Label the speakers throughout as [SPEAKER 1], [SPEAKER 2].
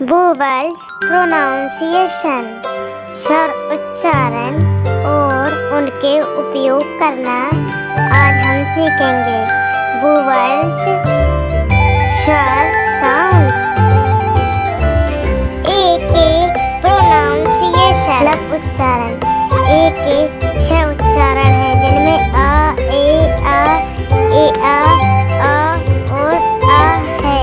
[SPEAKER 1] Vowels pronunciation, स्वर उच्चारण और उनके उपयोग करना आज हम सीखेंगे। वोवेल्स स्वर साउंड्स। ए के प्रोनाउंसिएशन मतलब उच्चारण। ए के 6 उच्चारण हैं जिनमें आ, ए आ और आ है।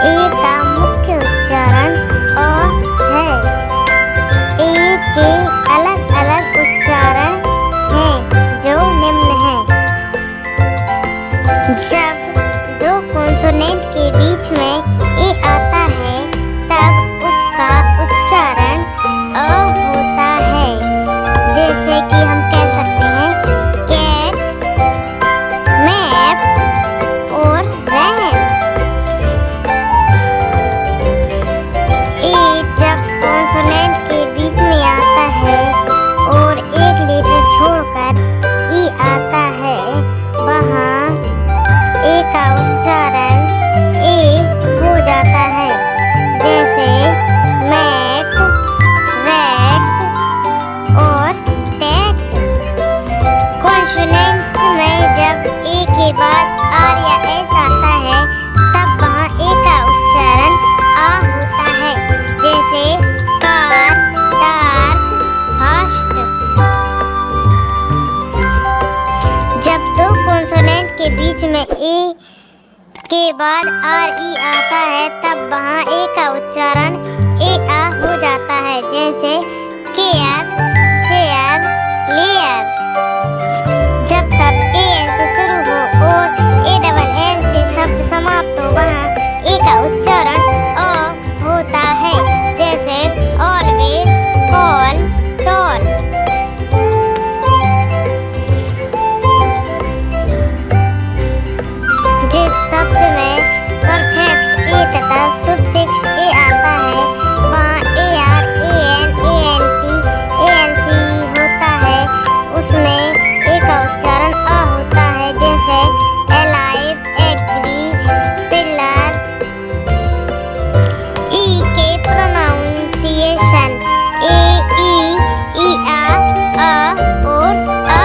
[SPEAKER 1] ए का मुख्य उच्चारण अ है। ए के अलग अलग उच्चारण हैं जो निम्न हैं। जब दो कॉन्सोनेंट के बीच में ए आता है तब उसका उच्चारण अ होता है। जैसे कि हम कह सकते हैं कैट, मैप और रैन। ए जब कॉन्सोनेंट के बीच में आता है और एक लेटर छोड़कर ई आता है, वहाँ ए का उच्चारण ए हो जाता है। जैसे मैक, रैक और टैक। कॉन्सोनेंट में जब ए के बाद आर या एस आता है तब वहाँ ए का उच्चारण आ होता है। जैसे कार, डार्क, फास्ट। जब दो कॉन्सोनेंट के बीच में ए के बाद आर ई आता है तब वहाँ ए का उच्चारण ए आ हो जाता है। जैसे केयर, शेयर, लेयर। जब शब्द ए एन से शुरू हो और ए डबल एन से शब्द समाप्त हो वहाँ ए का उच्चारण अ होता है। जैसे ऑलवेज, कॉल, टॉल। जिस शब्द में परफेक्स ए तथा सुफिक्स ए आता है वहाँ A R, A N, A N T, A N C होता है। उसमें ए का उच्चारण अ होता है। जैसे अलाइव, एग्री, पिलर। ई के प्रोनाउंसिएशन ए, ई आ और अ।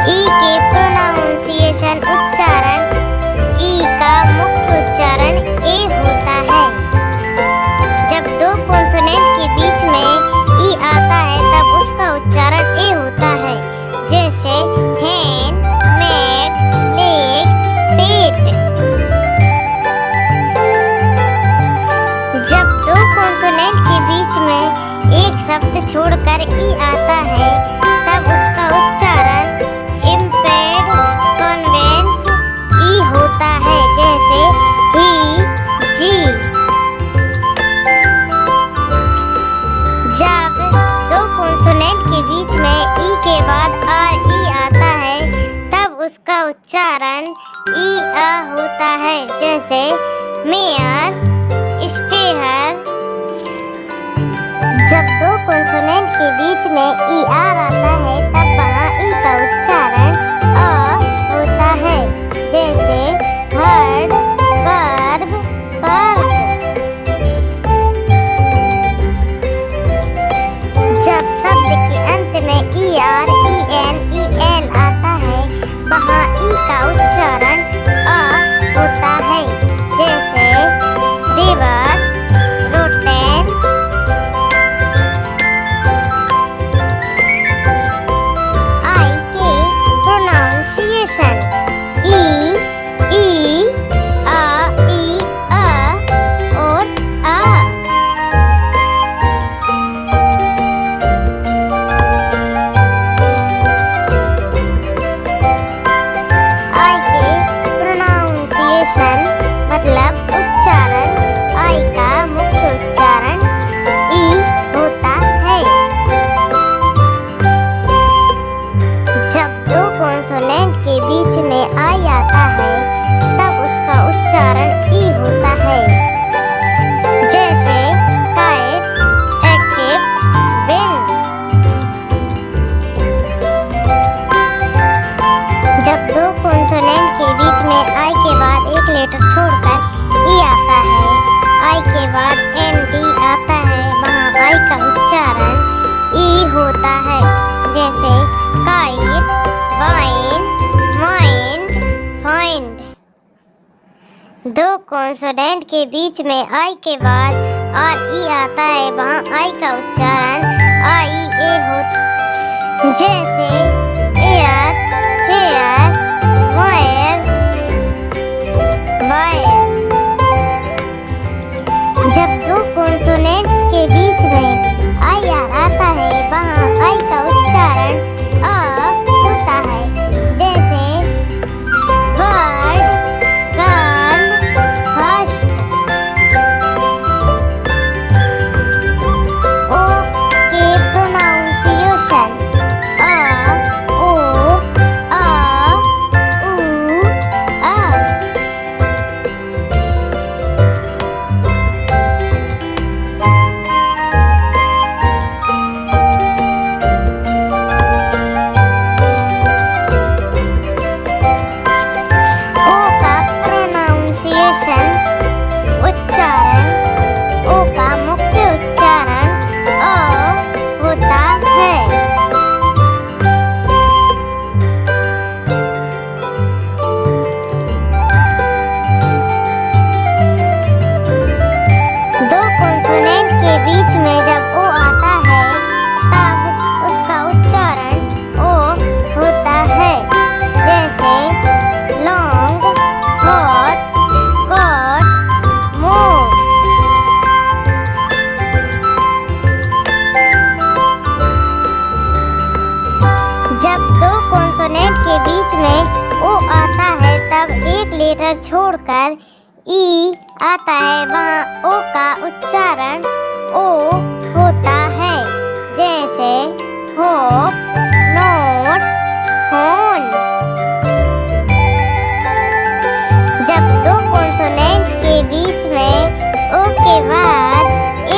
[SPEAKER 1] ई के प्रोनाउंसिएशन उच्चारण ई का मुख्य उच्चारण ए होता है। जब दो कॉन्सोनेंट के बीच में ई आता है तब उसका उच्चारण ए होता है। जैसे हैंड, नेक, लेग, पेट। जब दो कॉन्सोनेंट के बीच में एक शब्द छोड़कर ई आता है तब उसका उच्चारण इम्पेड कॉन्वेंस ई होता है। जैसे ही, जी। जब दो कॉन्सोनेंट के बीच में ई के बाद आर ई आता है तब उसका उच्चारण ई आ होता है। जैसे मेयर, स्पेयर। जब दो कॉन्सोनेंट के बीच में ई आर आता है तब वहाँ ई का उच्चारण अ होता है। जैसे हर्ड, वर्ब, वर्ब। जब शब्द के अंत में E R, E N, E L आता है वहाँ ई का उच्चारण अ होता है। जैसे रिवर, रोटेन। जैसे काइट, वाइन, माइंड, फाइंड। दो कॉन्सोनेंट के बीच में आई के बाद और ई आता है, वहाँ आई का उच्चारण आई ए होता, जैसे एयर, फेयर, वायर, वायर। जब दो कॉन्सोनेंट्स के बीच में आई आता है, वहाँ आई का उच्चारण आ होता है, जैसे बर्ड, गन, हस्ट। ओ के प्रोनाउंसिएशन आ, ओ, आ, ऊ, आ। उच्चारण, ओ का मुख्य उच्चारण अ होता है। दो कॉन्सोनेंट के बीच में जब ओ आता है, तब उसका उच्चारण ओ होता है, जैसे लॉन्ग, हॉट, गॉड, मोर। जब दो कॉन्सोनेंट के बीच में ओ आता है, तब एक लेटर छोड़कर ई आता है, वहाँ ओ का उच्चारण ओ होता है, जैसे होप, नोट, फोन। जब दो कॉन्सोनेंट के बीच में ओ के बाद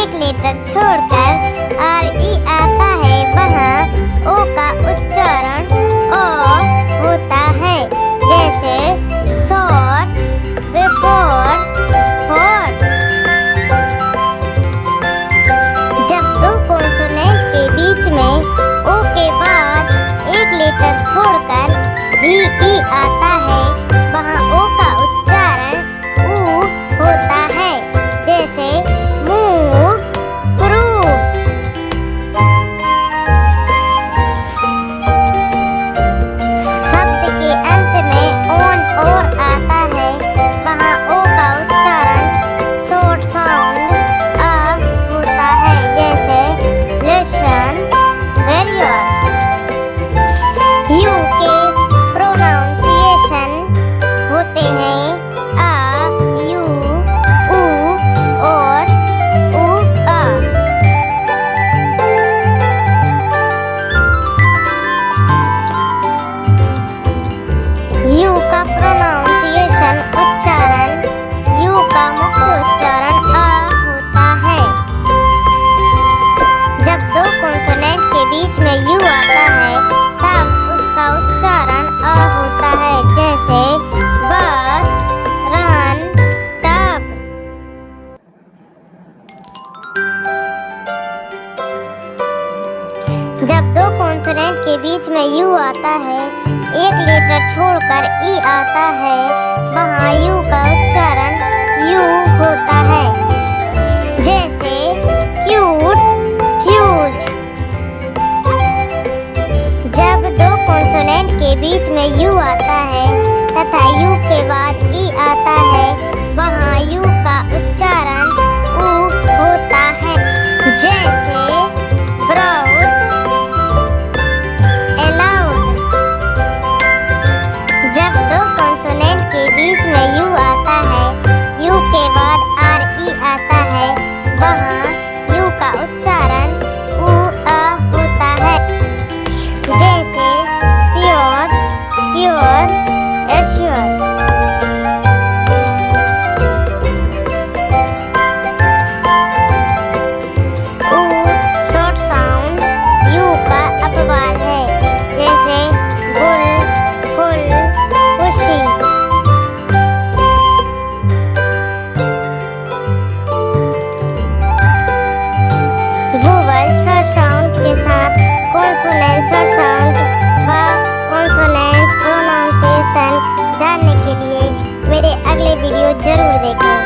[SPEAKER 1] एक लेटर छोड़कर आर ई आता है, वहाँ ओ का उच्चारण ओ होता है, जैसे शॉर्ट, बिफोर, फॉर। जब दो कॉन्सोनेंट के बीच में ओ के बाद एक लेटर छोड़कर भी ई आता है, वहाँ ओ का उच्चारण ऊ होता है, जैसे मूव, प्रूव। शब्द के अंत में ऑन और आता है, वहाँ ओ का उच्चारण शॉर्ट साउंड आ होता है, जैसे लिसन, वेरियर। यू के प्रोनाउंसिएशन होते हैं आ, यू, ऊ और ऊ आ। यू का प्रोनाउंसिएशन उच्चारण, यू का मुख्य उच्चारण आ होता है। जब दो कॉन्सोनेंट के बीच में यू आता है, तब उसका उच्चारण अ होता है, जैसे बस, रन, टब। जब दो कॉन्सोनेंट के बीच में यू आता है, एक लेटर छोड़कर ई आता है, वहाँ यू का उच्चारण यू होता है, जैसे क्यूट, फ्यूज। जब दो कॉन्सोनेंट के बीच में यू आता है तथा यू के बाद ई आता है, वहाँ यू का उच्चारण ऊ होता है, जैसे ब्राउड, अलाउड। जब दो कॉन्सोनेंट के बीच में यू आता है, यू के बाद आर ई आता है, वहाँ यू का उच्चारण ऊ अ होता है, जैसे pure, pure, assure. Short sound you का अपवाद है, जैसे बुल, फुल, खुशी। वोवल शॉर्ट साउंड के साथ कॉन्सोनेंट साउंड व कॉन्सोनेंट प्रोनाउंसिएशन जानने के लिए मेरे अगले वीडियो जरूर देखें।